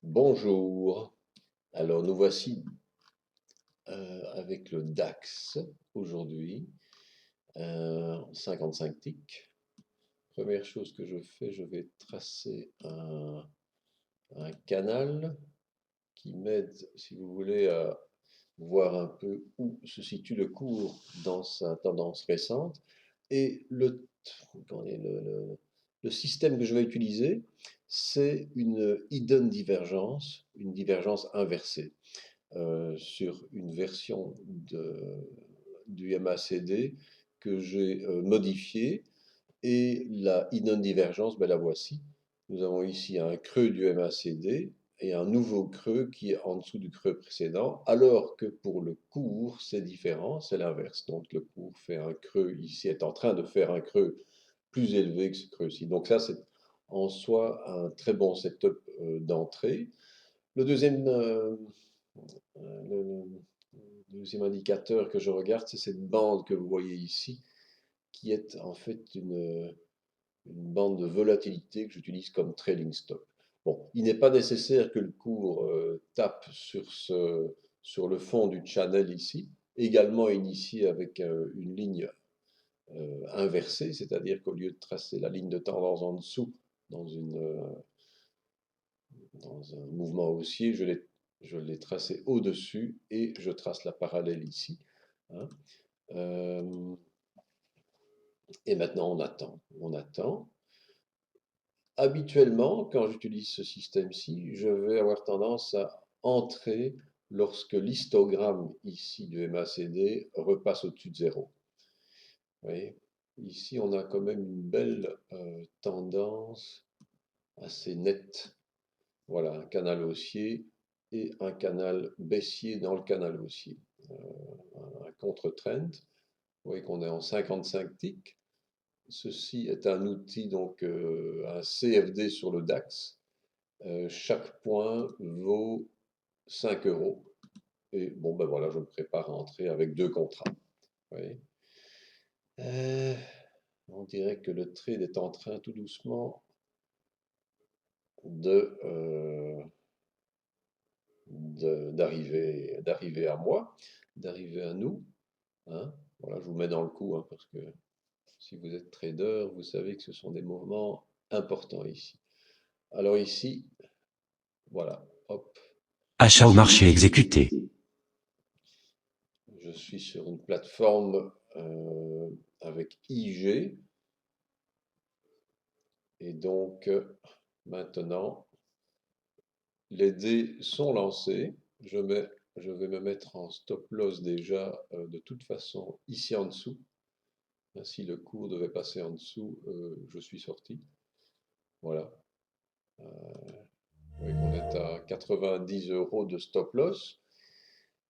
Bonjour. Alors nous voici avec le DAX aujourd'hui, 55 ticks. Première chose que je fais, je vais tracer un canal qui m'aide, si vous voulez, à voir un peu où se situe le cours dans sa tendance récente. Et attendez, le système que je vais utiliser, c'est une hidden divergence, une divergence inversée. Sur une version du MACD que j'ai modifiée. Et la hidden divergence, ben la voici. Nous avons ici un creux du MACD et un nouveau creux qui est en dessous du creux précédent, alors que pour le cours, c'est différent, c'est l'inverse. Donc le cours fait un creux ici, est en train de faire un creux plus élevé que ce creux-ci. Donc ça, c'est en soi un très bon setup d'entrée. Le deuxième le deuxième indicateur que je regarde, c'est cette bande que vous voyez ici, qui est en fait une bande de volatilité que j'utilise comme trailing stop. Bon, il n'est pas nécessaire que le cours tape sur le fond du channel ici, également initié avec une ligne inversée, c'est-à-dire qu'au lieu de tracer la ligne de tendance en dessous dans dans un mouvement haussier, je l'ai tracé au-dessus et je trace la parallèle ici. Hein. Euh, et maintenant, on attend. On attend. Habituellement, quand j'utilise ce système-ci, je vais avoir tendance à entrer lorsque l'histogramme ici du MACD repasse au-dessus de zéro. Vous voyez. Ici, on a quand même une belle tendance assez nette. Voilà, un canal haussier et un canal baissier dans le canal haussier. Un contre-trend. Vous voyez qu'on est en 55 ticks. Ceci est un outil, donc un CFD sur le DAX. Chaque point vaut 5 euros. Et bon, ben voilà, je me prépare à entrer avec deux contrats. Vous voyez. Euh, on dirait que le trade est en train tout doucement de, d'arriver à moi, d'arriver à nous. Hein. Voilà, je vous mets dans le coup, hein, parce que si vous êtes trader, vous savez que ce sont des mouvements importants ici. Alors ici, voilà, hop, Achat au marché exécuté. je suis sur une plateforme avec IG. Et donc, maintenant, les dés sont lancés. Je vais me mettre en stop loss déjà de toute façon ici en dessous. Si le cours devait passer en dessous, je suis sorti. Voilà. Vous voyez qu'on est à 90 euros de stop loss.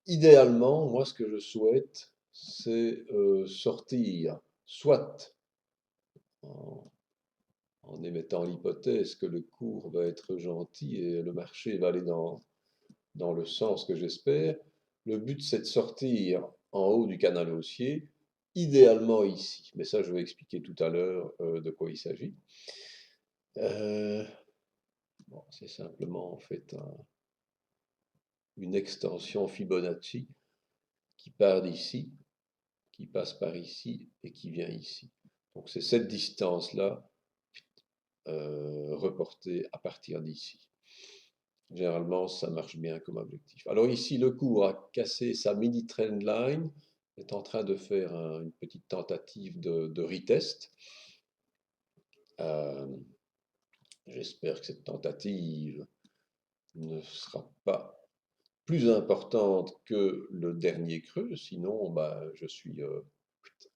Idéalement, moi, ce que je souhaite, c'est sortir soit en, en émettant l'hypothèse que le cours va être gentil et le marché va aller dans le sens que j'espère. Le but, c'est de sortir en haut du canal haussier, idéalement ici. Mais ça, je vais expliquer tout à l'heure de quoi il s'agit. Euh, bon, c'est simplement en fait une extension Fibonacci qui part d'ici, qui passe par ici et qui vient ici. Donc c'est cette distance-là reportée à partir d'ici. Généralement, ça marche bien comme objectif. Alors ici, le cours a cassé sa mini trend line, est en train de faire une petite tentative de retest. Euh, J'espère que cette tentative ne sera pas plus importante que le dernier creux, sinon bah, je suis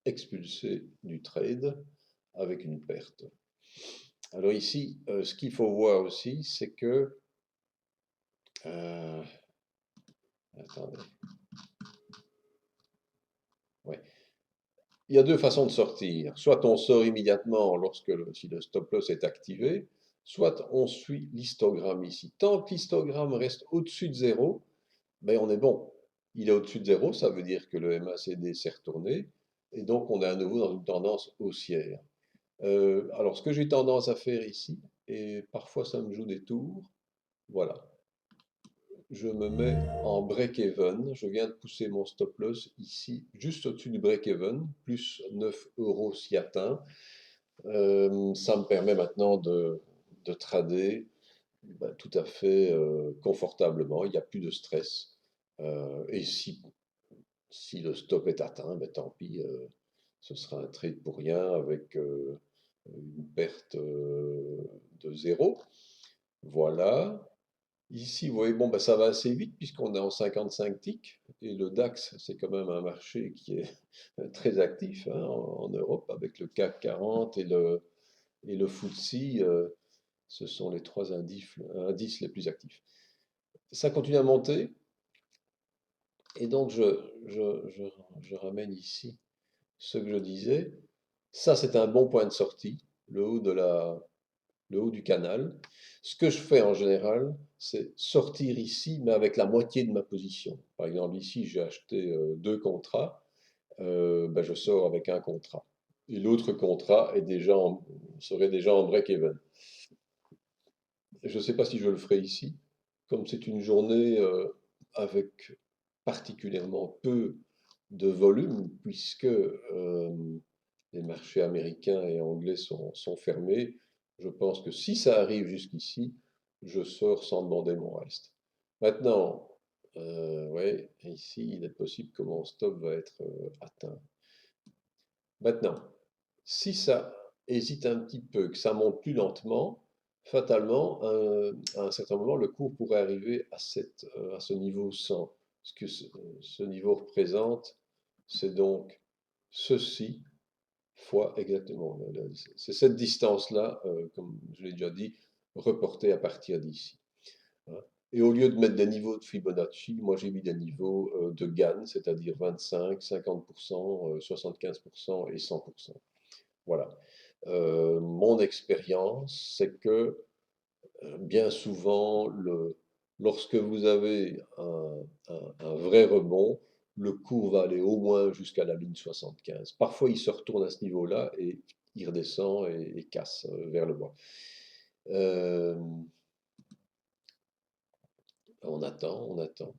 expulsé du trade avec une perte. Alors ici, ce qu'il faut voir aussi, c'est que... attendez. Ouais. Il y a deux façons de sortir. Soit on sort immédiatement si le stop loss est activé, soit on suit l'histogramme ici. Tant que l'histogramme reste au-dessus de zéro, ben on est bon. Il est au-dessus de zéro, ça veut dire que le MACD s'est retourné, et donc on est à nouveau dans une tendance haussière. Alors ce que j'ai tendance à faire ici, et parfois ça me joue des tours, voilà. je me mets en break-even. Je viens de pousser mon stop loss ici, juste au-dessus du break-even, plus 9 euros s'y atteint. Ça me permet maintenant de trader tout à fait confortablement. Il n'y a plus de stress. Et si le stop est atteint, tant pis, ce sera un trade pour rien avec une perte de zéro. Voilà. Ici, vous voyez, bon, ça va assez vite puisqu'on est en 55 ticks. Et le DAX, c'est quand même un marché qui est très actif hein, en Europe avec le CAC 40 et le FTSE. Ce sont les trois indices les plus actifs. Ça continue à monter. Et donc, je ramène ici ce que je disais. Ça, c'est un bon point de sortie, le haut du canal. Ce que je fais en général, c'est sortir ici, mais avec la moitié de ma position. Par exemple, ici, j'ai acheté deux contrats. Je sors avec un contrat. Et l'autre contrat serait déjà en break-even. Je ne sais pas si je le ferai ici. Comme c'est une journée avec particulièrement peu de volume, puisque les marchés américains et anglais sont fermés, je pense que si ça arrive jusqu'ici, je sors sans demander mon reste. Maintenant, ouais, ici, il est possible que mon stop va être atteint. Maintenant, si ça hésite un petit peu, que ça monte plus lentement, fatalement, à un certain moment, le cours pourrait arriver à ce niveau 100. Ce que ce niveau représente, c'est donc ceci fois exactement. C'est cette distance-là, comme je l'ai déjà dit, reportée à partir d'ici. Hein. Et au lieu de mettre des niveaux de Fibonacci, moi j'ai mis des niveaux de Gann, c'est-à-dire 25, 50%, 75% et 100%. Voilà. Mon expérience, c'est que bien souvent, lorsque vous avez un vrai rebond, le cours va aller au moins jusqu'à la ligne 75. Parfois, il se retourne à ce niveau-là et il redescend et casse vers le bas. Euh, on attend, on attend,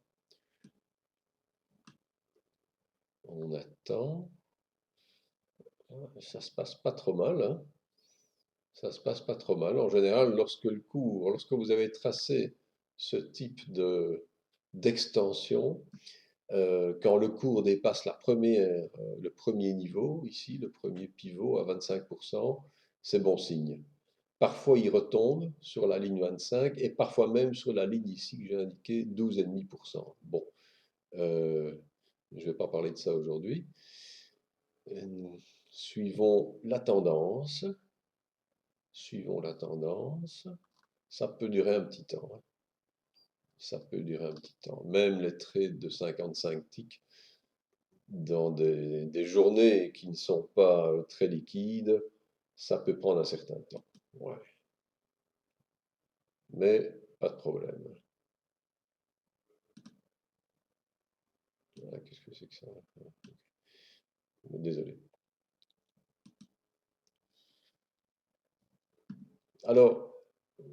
on attend. Ça se passe pas trop mal, hein. Ça se passe pas trop mal. En général, lorsque vous avez tracé ce type d'extension, quand le cours dépasse le premier niveau, ici, le premier pivot à 25%, c'est bon signe. Parfois, il retombe sur la ligne 25 et parfois même sur la ligne ici que j'ai indiquée, 12,5%. Bon, je ne vais pas parler de ça aujourd'hui. Suivons la tendance. Suivons la tendance. Ça peut durer un petit temps. Hein. Ça peut durer un petit temps. Même les trades de 55 ticks dans des journées qui ne sont pas très liquides, ça peut prendre un certain temps. Ouais. Mais pas de problème. Voilà, qu'est-ce que c'est que ça? Désolé. Alors,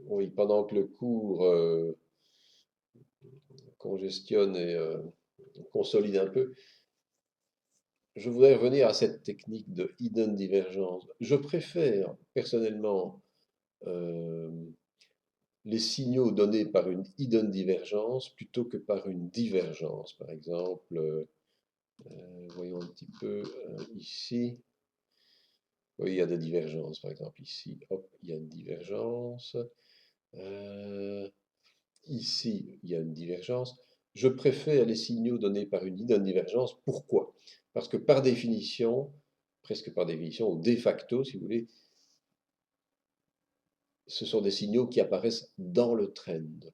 oui, pendant que le cours congestionne et consolide un peu, je voudrais revenir à cette technique de hidden divergence. Je préfère personnellement euh, les signaux donnés par une hidden divergence plutôt que par une divergence. Par exemple, voyons un petit peu ici. Oui, il y a des divergences. Par exemple, ici, hop, il y a une divergence. Euh, Ici, il y a une divergence. Je préfère les signaux donnés par une hidden divergence. Pourquoi? Parce que par définition, presque par définition, ou de facto, si vous voulez, ce sont des signaux qui apparaissent dans le trend.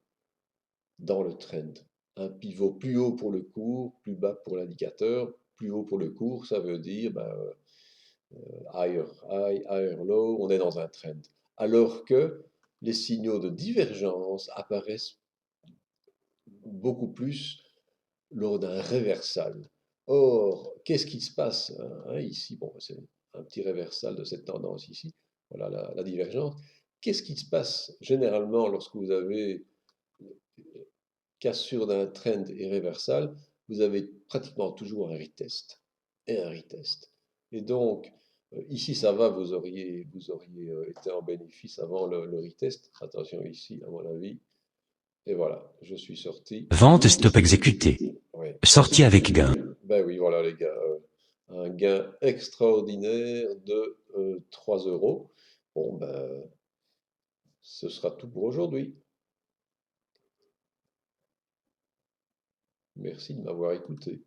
Dans le trend. Un pivot plus haut pour le cours, plus bas pour l'indicateur. Plus haut pour le cours, ça veut dire higher high, higher low, on est dans un trend. Alors que les signaux de divergence apparaissent beaucoup plus lors d'un réversal. Or, qu'est-ce qui se passe hein, ici? Bon, c'est un petit réversal de cette tendance ici. Voilà la divergence. Qu'est-ce qui se passe généralement lorsque vous avez cassure d'un trend et réversal, vous avez pratiquement toujours un retest et un retest. Et donc, ici, ça va, vous auriez été en bénéfice avant le retest. Attention ici, à mon avis. Et voilà, je suis sorti. Vente stop exécutée. Ouais. Sortie avec gain. Ben oui, voilà les gars. Un gain extraordinaire de 3 euros. Bon, ben, ce sera tout pour aujourd'hui. Merci de m'avoir écouté.